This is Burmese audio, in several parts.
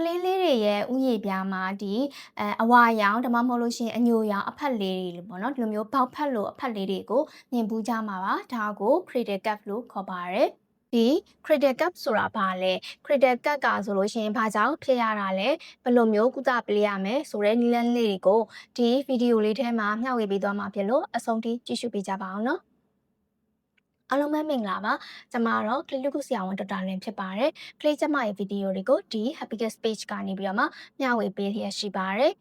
လေးလေးတွေရဲ့ဥယျာဉ်ပြားမှာအဝါရောင်ဒါမှမဟုတ်လို့ရှိရင်အညိုရောင်အဖက်လေးတွေပေါ့နော်ဒီလိုမျိုးဘောက်ဖက်လိုအဖက်လေးတွေကိုမြင်ဘူးကြမှာပါဒါကို cradle cap လို့ခေါ်ပါတယ်ဒီ cradle cap ဆိုတာဘာလဲ cradle cap ကဆိုလို့ရှိရင်ဘာကြောင့်ဖြစ်ရတာလဲဘယ်လိုမျိုးကုသပေးရမယ်ဆိုတဲ့နည်းလမ်းလေးတွေကိုဒီဗီဒီယိုလေးထဲမှာမျှဝေပေးသွားမှာဖြစ်လို့အဆုံးထိကြည့်ရှုပေးကြပါအောင်နော်အားလုံးပဲမင်္ဂလာပါကျွန်မတော့ Clay လူကုဆရာဝန်ဒေါက်တာလင်းဖြစ်ပါတယ် Clay ကျမရဲ့ဗီဒီယိုတွေကိုဒီ Happiness Page ကနေပြီးတော့မှမျှဝေပေးရရှိပါတယ်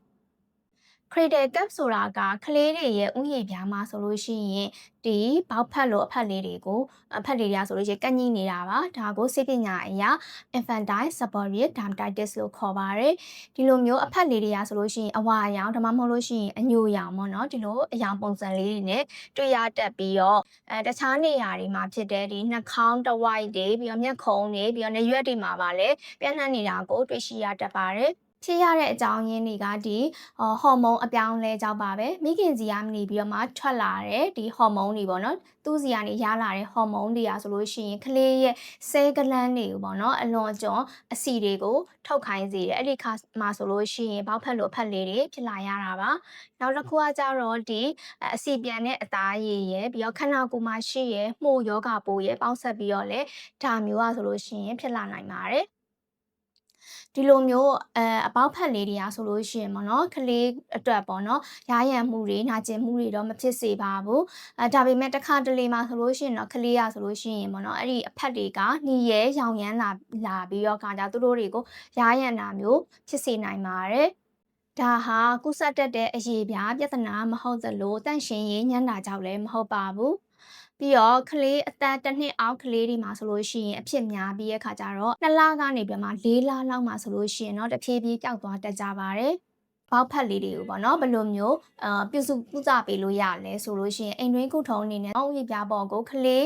cradle cap ဆိုတာကကလေးတွေရဲ့ဥယျာဉ်ပြားမှာဆိုလို့ရှိရင်ဒီဘောက်ဖက်လိုအဖက်လေးတွေကိုအဖက်လေးတွေကဆိုလို့ရှိရင်ကန့်ညှိနေတာပါဒါကိုစိတ်ပညာအရာ infantile seborrheic dermatitis လို့ခေါ်ပါတယ်ဒီလိုမျိုးအဖက်လေးတွေကဆိုလို့ရှိရင်အဝါရောင်ဒါမှမဟုတ်လို့ရှိရင်အညိုရောင်ပေါ့နော်ဒီလိုအရောင်ပုံစံလေးတွေနဲ့တွေ့ရတတ်ပြီးတော့တခြားနေရာတွေမှာဖြစ်တဲ့ဒီနှာခေါင်းတစ်ဝိုက်တွေပြီးတော့မျက်ခုံးတွေပြီးတော့နေရွက်တွေမှာပါလဲပြန့်နှံ့နေတာကိုတွေ့ရှိရတတ်ပါတယ်ဖြစ်ရတဲ့အကြောင်းရင်းတွေကဒီဟော်မုန်းအပြောင်းလဲကြောင့်ပါပဲမိခင်စီကနေပြီးတော့မှထွက်လာတဲ့ဒီဟော်မုန်းတွေပေါ့နော်သူ့စီကနေရလာတဲ့ဟော်မုန်းတွေကဆိုလို့ရှိရင်ကလေးရဲ့ဆဲကလန်းတွေကိုပေါ့နော်အလွန်အကျွံအဆီတွေကိုထုတ်ခိုင်းစေတယ်အဲ့ဒီခါမှာဆိုလို့ရှိရင်ဘောက်ဖက်လိုအဖက်လေးတွေဖြစ်လာရတာပါနောက်တစ်ခုကကြတော့ဒီအဆီပြန်တဲ့အသားရည်ရဲ့ပြီးတော့ခန္ဓာကိုယ်မှာရှိရဲ့မှုယောဂပိုးရဲ့ပေါင်းဆက်ပြီးတော့လေဒါမျိုးอ่ะဆိုလို့ရှိရင်ဖြစ်လာနိုင်ပါတယ်ဒီလိုမျိုးအပေါက်ဖက်လေးတွေကဆိုလို့ရှိရင်ပေါ့နော်ကလေးအတွက်ပေါ့နော်ရားရံမှုတွေနာကျင်မှုတွေတော့မဖြစ်စေပါဘူးဒါပေမဲ့တစ်ခါတလေမှာဆိုလို့ရှိရင်တော့ကလေးရဆိုလို့ရှိရင်ပေါ့နော်အဲ့ဒီအဖက်တွေကနှီးရဲရောင်ရမ်းလာပြီးတော့ခါကြသူတို့တွေကိုရားရံတာမျိုးဖြစ်စေနိုင်ပါတယ်ဒါဟာကုသတတ်တဲ့အရေးပြားပြဿနာမဟုတ်သလိုတန့်ရှင်းရေးညံ့တာကြောင့်လည်းမဟုတ်ပါဘူးပြီးတော့ကလေးအသက်တစ်နှစ်အောက်ကလေးတွေမှာဆိုလို့ရှိရင်အဖြစ်များပြီးတဲ့ခါကျတော့2လကနေပြန်မှ4လလောက်မှာဆိုလို့ရှိရင်တော့တဖြည်းဖြည်းပျောက်သွားတတ်ကြပါတယ်ပေါက်ဖက်လေးတွေကိုပေါ့နော်ဘယ်လိုမျိုးပြုစုကုသပေးလို့ရလဲဆိုလို့ရှိရင်အိမ်တွင်းကုထုံးအနေနဲ့အောက်ရပြပေါ်ကိုကလေး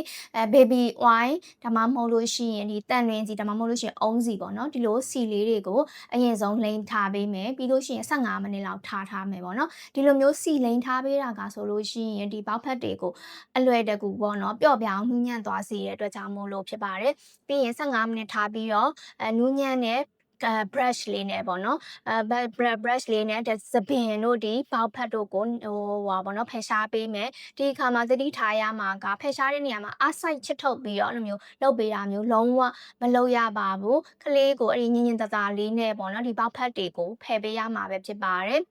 baby oil ဒါမှမဟုတ်လို့ရှိရင်ဒီတန်တွင်စီဒါမှမဟုတ်လို့ရှိရင်အုံးစီပေါ့နော်ဒီလိုစီလေးတွေကိုအရင်ဆုံးလိမ်ထားပေးမယ်ပြီးလို့ရှိရင်15မိနစ်လောက်ထားမယ်ပေါ့နော်ဒီလိုမျိုးစီလိမ်ထားပေးတာကဆိုလို့ရှိရင်ဒီပေါက်ဖက်တွေကိုအလွယ်တကူပေါ့နော်ပျော့ပြောင်းနှူးညံ့သွားစေတဲ့အတွက်ကြောင့်မို့လို့ဖြစ်ပါတယ်ပြီးရင်15မိနစ်ထားပြီးတော့နှူးညံ့တဲ့brush လေးနဲ့ပေါ့နော်brush လေးနဲ့သပင်တို့ဒီဘောက်ဖက်တို့ကိုပေါ့နော်ဖယ်ရှားပေးမယ်ဒီအခါမှာသတိထားရမှာကဖယ်ရှားတဲ့နေရာမှာအဆိုင်ချစ်ထုတ်ပြီးတော့အဲ့လိုမျိုးလုပ်ပေးတာမျိုးလုံးဝမလုပ်ရပါဘူးကလေးကိုအဲ့ဒီညင်ညင်တသာလေးနဲ့ပေါ့နော်ဒီဘောက်ဖက်တွေကိုဖယ်ပေးရမှာပဲဖြစ်ပါတယ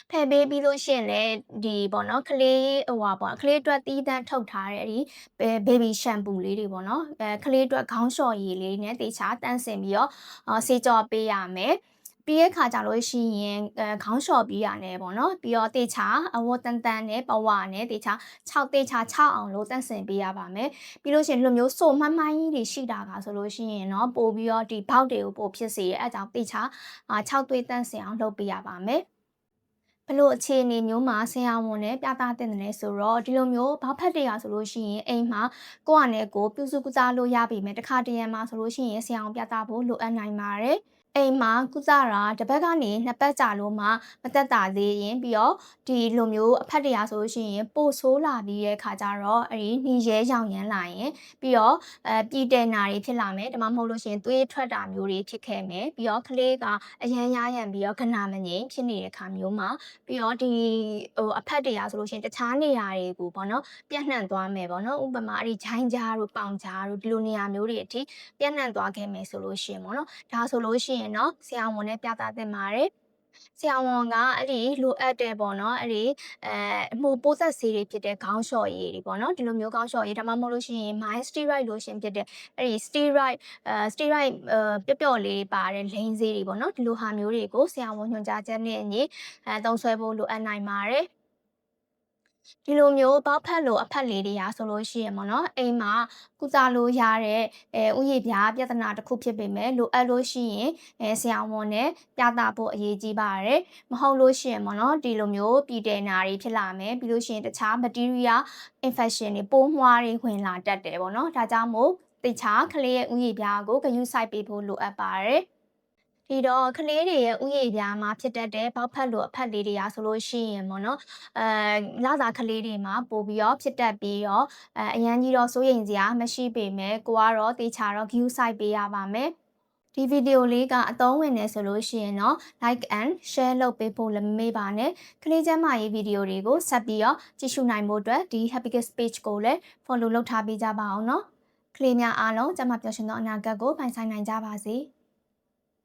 ်ဖယ်ပေးပြီးလို့ရှိရင်လည်းဒီပေါ့နော်ကလေးပေါ့ကလေးအတွက်တီးတန့်ထုတ်ထားတဲ့ဒီ baby shampoo လေးတွေပေါ့နော်ကလေးအတွက်ခေါင်းလျှော်ရည်လေးနဲ့တေချာတန့်စင်ပြီးတော့ဆေးကြောပေးရမယ်ပြီးရဲ့ခါကြလို့ရှိရင်ခေါင်းလျှော်ပြီးရနေပေါ့နော်ပြီးတော့တေချာအဝတ်တန်တန်နဲ့ပဝါနဲ့တေချာ6အောင်လို့တန့်စင်ပေးရပါမယ်ပြီးလို့ရှိရင်လူမျိုးစို့မှန်းမှန်းကြီးတွေရှိတာကဆိုလို့ရှိရင်เนาะပို့ပြီးတော့ဒီဘောက်တွေကိုပို့ဖြစ်စေရဲ့အဲကြောင့်တေချာ6သွေးတန့်စင်အောင်လုပ်ပေးရပါမယ်ဘလို့အခြေအနေမျိုးမှာဆရာဝန်နဲ့ပြသတင်တယ်ဆိုတော့ဒီလိုမျိုးဘောက်ဖက်တွေကဆိုလို့ရှိရင်အိမ်မှာကိုယ့်အနေကိုပြုစုကုသလို့ရပြီမယ်တခါတရံမှာဆိုလို့ရှိရင်ဆရာဝန်ပြသဖို့လိုအပ်နိုင်ပါတယ်အိမ်မှာကုသတာတစ်ပတ်ကနေနှစ်ပတ်ကြာလို့မှမသက်သာသေးရင်ပြီးတော့ဒီလိုမျိုးအဖက်တရားဆိုလို့ရှိရင်ပိုဆိုးလာပြီးရဲ့ခါကျတော့အဲ့ဒီနှီးရဲရောင်ရမ်းလာရင်ပြီးတော့ပြည်တယ်နာတွေဖြစ်လာမယ်ဒါမှမဟုတ်လို့ရှိရင်သွေးထွက်တာမျိုးတွေဖြစ်ခဲ့မယ်ပြီးတော့ကလေးကအရန်ရရန်ပြီးတော့ခဏမငြိမ်ဖြစ်နေတဲ့ခါမျိုးမှာပြီးတော့ဒီအဖက်တရားဆိုလို့ရှိရင်တခြားနေရာတွေကိုပေါ့နော်ပြန့်နှံ့သွားမယ်ပေါ့နော်ဥပမာအဲ့ဒီဂျိုင်းကြားတို့ပေါင်ကြားတို့ဒီလိုနေရာမျိုးတွေအထိပြန့်နှံ့သွားခဲ့မယ်ဆိုလို့ရှိရင်ပေါ့နော်ဒါဆိုလို့ရှိရင်တော့ဆရာဝန်နဲ့ပြသသင့်ပါတယ်ဆရာဝန်ကအဲ့ဒီလိုအပ်တဲ့ပေါ့နော်အဲ့ဒီအမှုပိုးသက်ဆေးတွေဖြစ်တဲ့ခေါင်းလျှော်ရည်တွေပေါ့နော်ဒီလိုမျိုးခေါင်းလျှော်ရည်ဒါမှမဟုတ်လို့ရှိရင် mild steroid lotion ဖြစ်တဲ့အဲ့ဒီ steroid ပျော့လေးပါတဲ့လိမ်းဆေးတွေပေါ့နော်ဒီလိုဟာမျိုးတွေကိုဆရာဝန်ညွှန်ကြားချက်နဲ့အညီသုံးစွဲဖို့လိုအပ်နိုင်ပါတယ်ဒီလိုမျိုးပေါက်ဖက်လိုအဖက်လေးတွေရာဆိုလို့ရှိရင်ပေါ့နော်အိမ်မှာကုသလို့ရတဲ့ဥယျာဉ်ပြားပြဿနာတစ်ခုဖြစ်ပေမဲ့လိုအပ်လို့ရှိရင်ဆရာဝန်နဲ့ပြသဖို့အရေးကြီးပါတယ်မဟုတ်လို့ရှိရင်ပေါ့နော်ဒီလိုမျိုးပြည်တယ်နာတွေဖြစ်လာမယ်ပြီးလို့ရှိရင်တခြား bacteria infection တွေပိုးမွှားတွေဝင်လာတတ်တယ်ပေါ့နော်ဒါကြောင့်မို့တခြားကလေးရဲ့ဥယျာဉ်ပြားကိုဂရုစိုက်ပေးဖို့လိုအပ်ပါတယ်ဒီတော့ကလေးတွေရဲ့ဥယျာဉ်ပြားမှာဖြစ်တတ်တဲ့ဘောက်ဖက်လိုအဖက်လေးတွေကဆိုလို့ရှိရင်ပေါ့နော်လစာကလေးတွေမှာပို့ပြီးတော့ဖြစ်တတ်ပြီးတော့အရန်ကြီးတော့စိုးရိမ်စရာမရှိပေမဲ့ကိုကတော့တေချာတော့ view site ပေးရပါမယ် ဒီဗီဒီယိုလေးကအသုံးဝင်နေဆိုလို့ရှိရင်တော့ like and share လုပ်ပေးဖို့လည်းမမေ့ပါနဲ့ကလေးကျမ်းမာရေးဗီဒီယိုတွေကိုဆက်ပြီးတော့ကြည့်ရှုနိုင်ဖို့အတွက်ဒီ Happy Kids page ကိုလည်း follow လုပ်ထားပေးကြပါအောင်နော်ကလေးများအားလုံးကျန်းမာပျော်ရွှင်သောအနာဂတ်ကိုပိုင်ဆိုင်နိုင်ကြပါစေ။